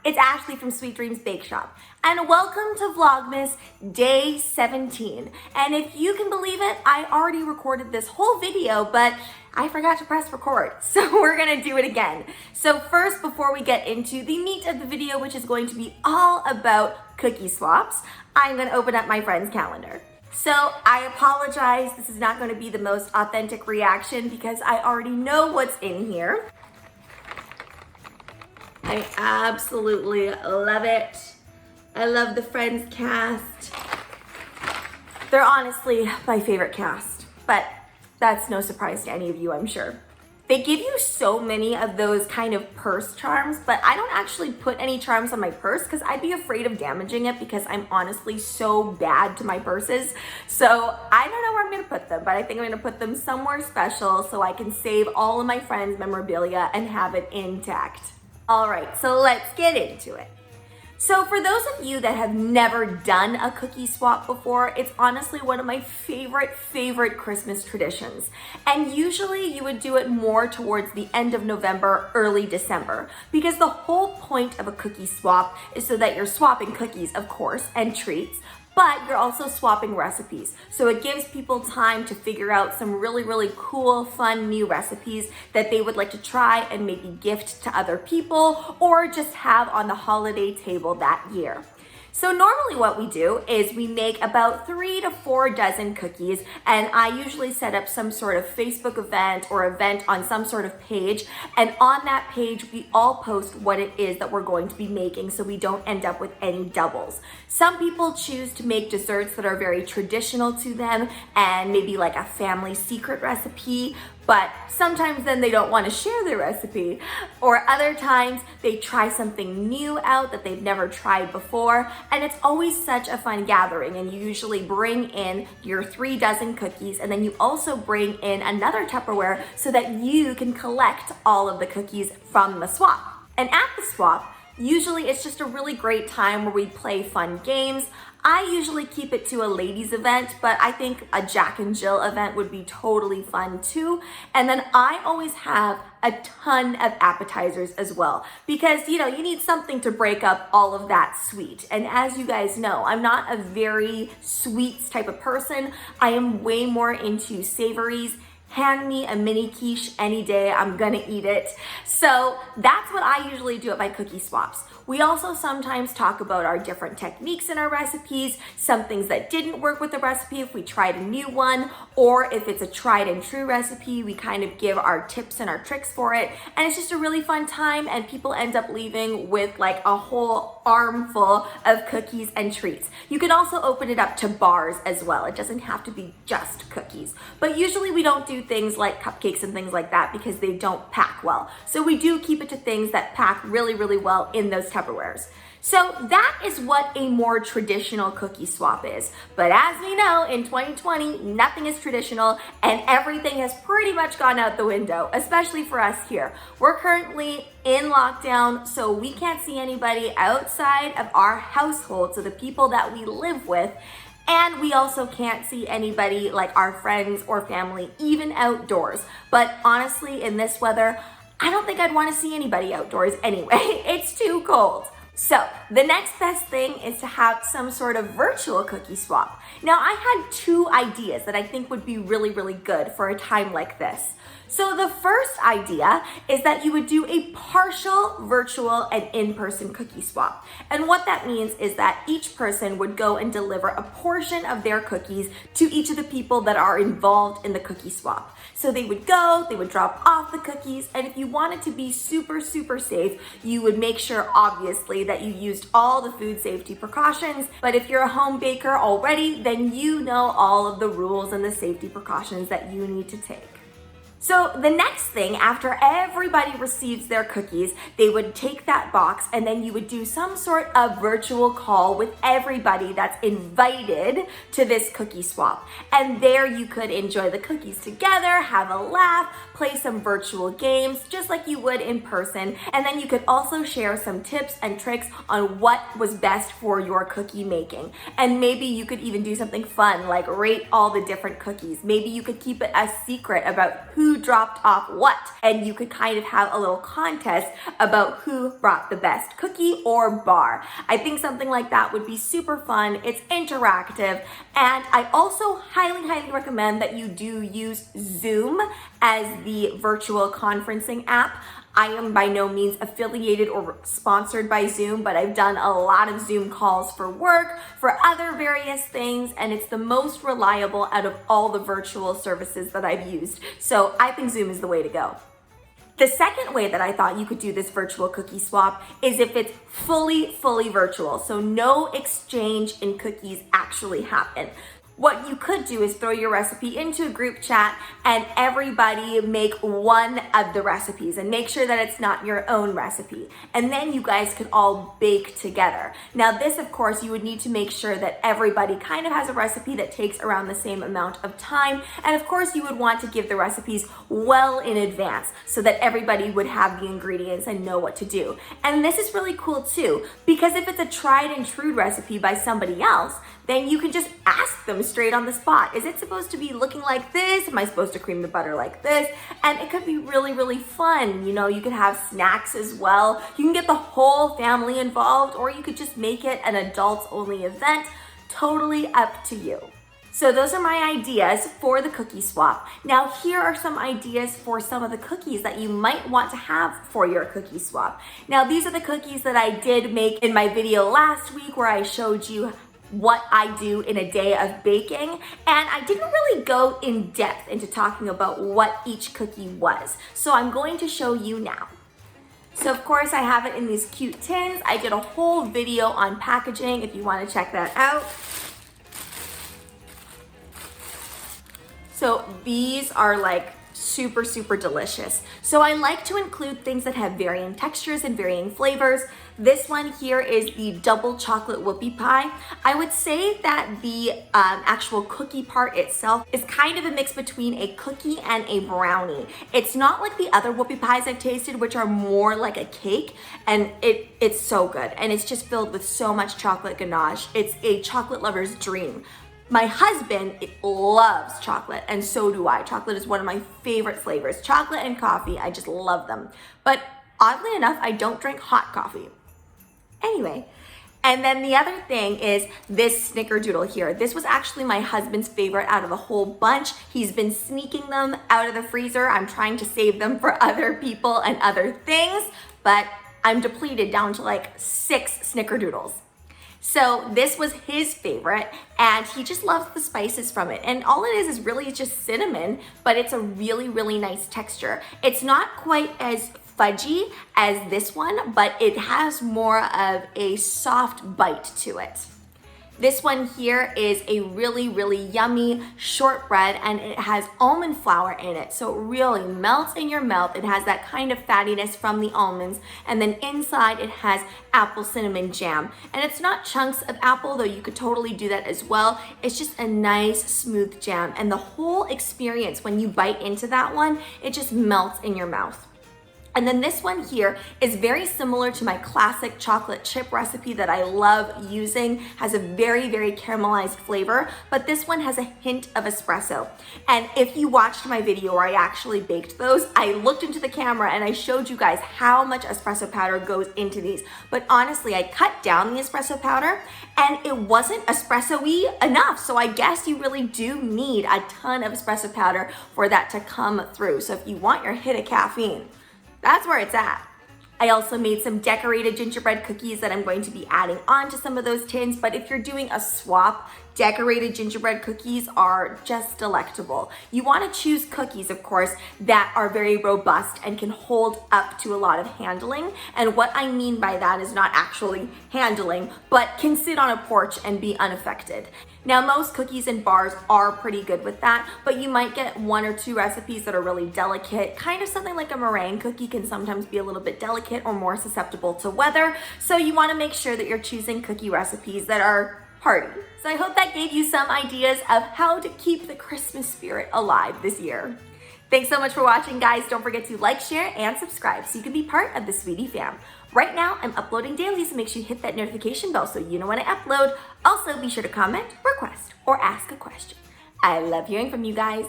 it's Ashley from Sweet Dreams Bake Shop, and welcome to Vlogmas Day 17. And if you can believe it, I already recorded this whole video, but I forgot to press record, so we're gonna do it again. So first, before we get into the meat of the video, which is going to be all about cookie swaps, I'm gonna open up my friend's calendar. So I apologize, this is not gonna be the most authentic reaction because I already know what's in here. I absolutely love it. I love the Friends cast. They're honestly my favorite cast, but that's no surprise to any of you, I'm sure. They give you so many of those kind of purse charms, but I don't actually put any charms on my purse because I'd be afraid of damaging it because I'm honestly so bad to my purses. So I don't know where I'm gonna put them, but I think I'm gonna put them somewhere special so I can save all of my friends' memorabilia and have it intact. All right, so let's get into it. So for those of you that have never done a cookie swap before, it's honestly one of my favorite Christmas traditions. And usually you would do it more towards the end of November, early December, because the whole point of a cookie swap is so that you're swapping cookies, of course, and treats, but you're also swapping recipes. So it gives people time to figure out some really cool, fun new recipes that they would like to try and maybe gift to other people or just have on the holiday table that year. So normally what we do is we make about 3 to 4 dozen cookies, and I usually set up some sort of Facebook event or event on some sort of page, and on that page we all post what it is that we're going to be making so we don't end up with any doubles. Some people choose to make desserts that are very traditional to them and maybe like a family secret recipe, but sometimes then they don't want to share their recipe. Or other times they try something new out that they've never tried before, and it's always such a fun gathering. And you usually bring in your 3 dozen cookies, and then you also bring in another Tupperware so that you can collect all of the cookies from the swap. And at the swap, usually it's just a really great time where we play fun games. I usually keep it to a ladies event, but I think a Jack and Jill event would be totally fun too. And then I always have a ton of appetizers as well, because you need something to break up all of that sweet. And as you guys know, I'm not a very sweets type of person. I am way more into savories. Hand me a mini quiche any day, I'm gonna eat it. So that's what I usually do at my cookie swaps. We also sometimes talk about our different techniques in our recipes, some things that didn't work with the recipe if we tried a new one, or if it's a tried and true recipe, we kind of give our tips and our tricks for it. And it's just a really fun time, and people end up leaving with like a whole armful of cookies and treats. You can also open it up to bars as well. It doesn't have to be just cookies. But usually we don't do things like cupcakes and things like that because they don't pack well. So we do keep it to things that pack really well in those Tupperwares. So that is what a more traditional cookie swap is. But as we know, in 2020, nothing is traditional and everything has pretty much gone out the window, especially for us here. We're currently in lockdown, so we can't see anybody outside of our household, so the people that we live with. And we also can't see anybody like our friends or family, even outdoors. But honestly, in this weather, I don't think I'd want to see anybody outdoors anyway. It's too cold. So the next best thing is to have some sort of virtual cookie swap. Now I had 2 ideas that I think would be really good for a time like this. So the first idea is that you would do a partial virtual and in-person cookie swap. And what that means is that each person would go and deliver a portion of their cookies to each of the people that are involved in the cookie swap. So they would go, they would drop off the cookies, and if you wanted to be super safe, you would make sure obviously that you used all the food safety precautions. But if you're a home baker already, then you know all of the rules and the safety precautions that you need to take. So the next thing, after everybody receives their cookies, they would take that box and then you would do some sort of virtual call with everybody that's invited to this cookie swap. And there you could enjoy the cookies together, have a laugh, play some virtual games, just like you would in person. And then you could also share some tips and tricks on what was best for your cookie making. And maybe you could even do something fun, like rate all the different cookies. Maybe you could keep it a secret about who who dropped off what. And you could kind of have a little contest about who brought the best cookie or bar. I think something like that would be super fun. It's interactive. And I also highly, highly recommend that you do use Zoom as the virtual conferencing app. I am by no means affiliated or sponsored by Zoom, but I've done a lot of Zoom calls for work, for other various things, and it's the most reliable out of all the virtual services that I've used. So I think Zoom is the way to go. The second way that I thought you could do this virtual cookie swap is if it's fully virtual. So no exchange in cookies actually happen. What you could do is throw your recipe into a group chat and everybody make one of the recipes and make sure that it's not your own recipe. And then you guys could all bake together. Now this, of course, you would need to make sure that everybody kind of has a recipe that takes around the same amount of time. And of course, you would want to give the recipes well in advance so that everybody would have the ingredients and know what to do. And this is really cool too, because if it's a tried and true recipe by somebody else, then you can just ask them straight on the spot. Is it supposed to be looking like this? Am I supposed to cream the butter like this? And it could be really, really fun. You know, you could have snacks as well. You can get the whole family involved, or you could just make it an adults only event. Totally up to you. So those are my ideas for the cookie swap. Now here are some ideas for some of the cookies that you might want to have for your cookie swap. Now these are the cookies that I did make in my video last week where I showed you what I do in a day of baking, and I didn't really go in depth into talking about what each cookie was. So I'm going to show you now. So of course I have it in these cute tins. I did a whole video on packaging if you want to check that out. So these are like super delicious. So I like to include things that have varying textures and varying flavors. This one here is the double chocolate whoopie pie. I would say that the actual cookie part itself is kind of a mix between a cookie and a brownie. It's not like the other whoopie pies I've tasted, which are more like a cake, and it's so good. And it's just filled with so much chocolate ganache. It's a chocolate lover's dream. My husband loves chocolate, and so do I. Chocolate is one of my favorite flavors. Chocolate and coffee, I just love them. But oddly enough, I don't drink hot coffee. Anyway, and then the other thing is this snickerdoodle here. This was actually my husband's favorite out of the whole bunch. He's been sneaking them out of the freezer. I'm trying to save them for other people and other things, but I'm depleted down to like 6 snickerdoodles. So this was his favorite, and he just loves the spices from it. And all it is really just cinnamon, but it's a really nice texture. It's not quite as fudgy as this one, but it has more of a soft bite to it. This one here is a really yummy shortbread, and it has almond flour in it. So it really melts in your mouth. It has that kind of fattiness from the almonds. And then inside it has apple cinnamon jam. And it's not chunks of apple, though you could totally do that as well. It's just a nice smooth jam. And the whole experience when you bite into that one, it just melts in your mouth. And then this one here is very similar to my classic chocolate chip recipe that I love using. Has a very caramelized flavor, but this one has a hint of espresso. And if you watched my video where I actually baked those, I looked into the camera and I showed you guys how much espresso powder goes into these. But honestly, I cut down the espresso powder and it wasn't espresso-y enough. So I guess you really do need a ton of espresso powder for that to come through. So if you want your hit of caffeine, that's where it's at. I also made some decorated gingerbread cookies that I'm going to be adding on to some of those tins, but if you're doing a swap, decorated gingerbread cookies are just delectable. You want to choose cookies, of course, that are very robust and can hold up to a lot of handling. And what I mean by that is not actually handling, but can sit on a porch and be unaffected. Now, most cookies and bars are pretty good with that, but you might get 1 or 2 recipes that are really delicate. Kind of something like a meringue cookie can sometimes be a little bit delicate or more susceptible to weather. So you want to make sure that you're choosing cookie recipes that are hearty. So I hope that gave you some ideas of how to keep the Christmas spirit alive this year. Thanks so much for watching, guys. Don't forget to like, share, and subscribe so you can be part of the Sweetie fam. Right now, I'm uploading daily, so make sure you hit that notification bell so you know when I upload. Also, be sure to comment, request, or ask a question. I love hearing from you guys.